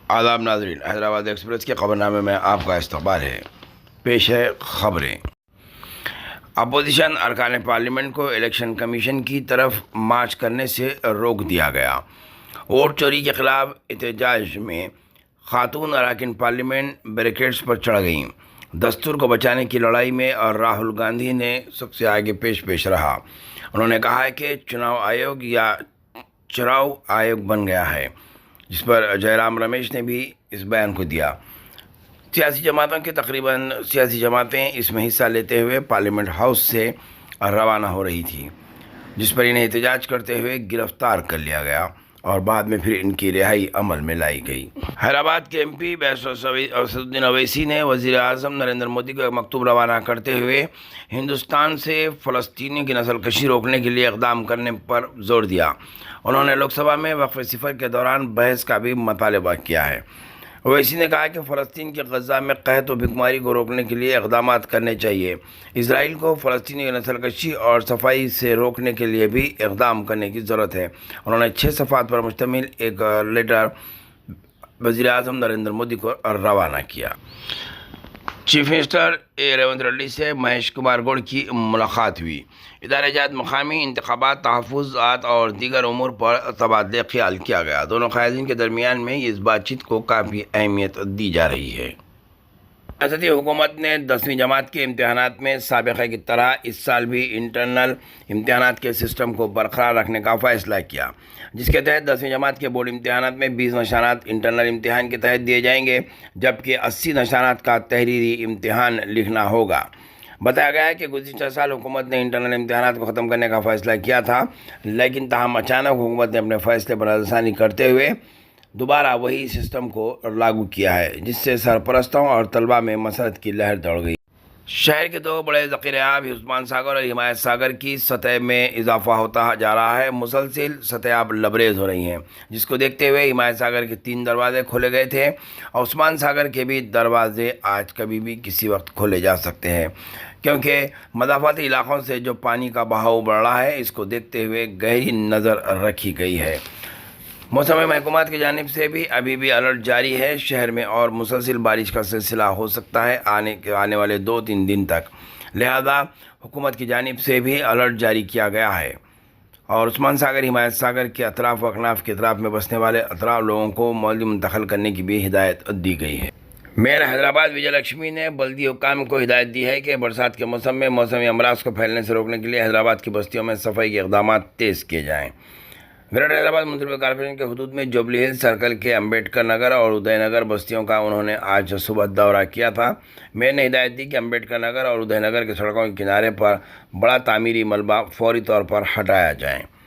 آداب ناظرین، حیدرآباد ایکسپریس کے خبرنامے میں آپ کا استقبال ہے۔ پیش ہے خبریں۔ اپوزیشن ارکان پارلیمنٹ کو الیکشن کمیشن کی طرف مارچ کرنے سے روک دیا گیا۔ ووٹ چوری کے خلاف احتجاج میں خاتون اراکین پارلیمنٹ بیریکیڈز پر چڑھ گئیں۔ دستور کو بچانے کی لڑائی میں راہل گاندھی نے سب سے آگے پیش رہا۔ انہوں نے کہا کہ چناؤ آیوگ یا چراؤ آیوگ بن گیا ہے، جس پر جے رام رمیش نے بھی اس بیان کو دیا۔ تقریباً سیاسی جماعتیں اس میں حصہ لیتے ہوئے پارلیمنٹ ہاؤس سے روانہ ہو رہی تھی، جس پر انہیں احتجاج کرتے ہوئے گرفتار کر لیا گیا اور بعد میں پھر ان کی رہائی عمل میں لائی گئی۔ حیدرآباد کے ایم پی اسد الدین اویسی نے وزیر اعظم نریندر مودی کو ایک مکتوب روانہ کرتے ہوئے ہندوستان سے فلسطینیوں کی نسل کشی روکنے کے لیے اقدام کرنے پر زور دیا۔ انہوں نے لوک سبھا میں وقفہ صفر کے دوران بحث کا بھی مطالبہ کیا ہے۔ اویسی نے کہا کہ فلسطین کے غزہ میں قحط و بھکماری کو روکنے کے لیے اقدامات کرنے چاہیے۔ اسرائیل کو فلسطینی نسل کشی اور صفائی سے روکنے کے لیے بھی اقدام کرنے کی ضرورت ہے۔ انہوں نے 6 صفحات پر مشتمل ایک لیٹر وزیر اعظم نریندر مودی کو روانہ کیا۔ چیف منسٹر ریونت ریڈی سے مہیش کمار گوڑ کی ملاقات ہوئی۔ ادارہ جات، مقامی انتخابات، تحفظات اور دیگر امور پر تبادلہ خیال کیا گیا۔ دونوں قائدین کے درمیان میں اس بات چیت کو کافی اہمیت دی جا رہی ہے۔ ریاستی حکومت نے 10ویں جماعت کے امتحانات میں سابقہ کی طرح اس سال بھی انٹرنل امتحانات کے سسٹم کو برقرار رکھنے کا فیصلہ کیا، جس کے تحت 10ویں جماعت کے بورڈ امتحانات میں 20 نشانات انٹرنل امتحان کے تحت دیے جائیں گے، جبکہ 80 نشانات کا تحریری امتحان لکھنا ہوگا۔ بتایا گیا ہے کہ گزشتہ سال حکومت نے انٹرنل امتحانات کو ختم کرنے کا فیصلہ کیا تھا، لیکن تاہم اچانک حکومت نے اپنے فیصلے پر نظر ثانی کرتے ہوئے دوبارہ وہی سسٹم کو لاگو کیا ہے، جس سے سرپرستوں اور طلباء میں مسرت کی لہر دوڑ گئی۔ شہر کے 2 بڑے ذخیرہ آب عثمان ساگر اور حمایت ساگر کی سطح میں اضافہ ہوتا جا رہا ہے۔ مسلسل سطح آب لبریز ہو رہی ہیں، جس کو دیکھتے ہوئے حمایت ساگر کے 3 دروازے کھولے گئے تھے اور عثمان ساگر کے بھی دروازے آج کبھی بھی کسی وقت کھولے جا سکتے ہیں، کیونکہ مضافاتی علاقوں سے جو پانی کا بہاؤ بڑھ رہا ہے، اس کو دیکھتے ہوئے گہری نظر رکھی گئی ہے۔ موسم محکمات کی جانب سے بھی ابھی بھی الرٹ جاری ہے۔ شہر میں اور مسلسل بارش کا سلسلہ ہو سکتا ہے آنے والے 2-3 دن تک، لہذا حکومت کی جانب سے بھی الرٹ جاری کیا گیا ہے اور عثمان ساگر، حمایت ساگر کے اطراف و اکناف کے اطراف میں بسنے والے لوگوں کو مولدی منتقل کرنے کی بھی ہدایت دی گئی ہے۔ میئر حیدرآباد وجے لکشمی نے بلدی حکام کو ہدایت دی ہے کہ برسات کے موسم میں موسمی امراض کو پھیلنے سے روکنے کے لیے حیدرآباد کی بستیوں میں صفائی کے اقدامات تیز کیے جائیں۔ گریٹر حیدرآباد میونسپل کارپوریشن کے حدود میں جوبلی ہلز سرکل کے امبیڈکر نگر اور ادے نگر بستیوں کا انہوں نے آج صبح دورہ کیا تھا۔ میئر نے ہدایت دی کہ امبیڈکر نگر اور ادے نگر کے سڑکوں کے کنارے پر بڑا تعمیری ملبہ فوری طور پر ہٹایا جائے۔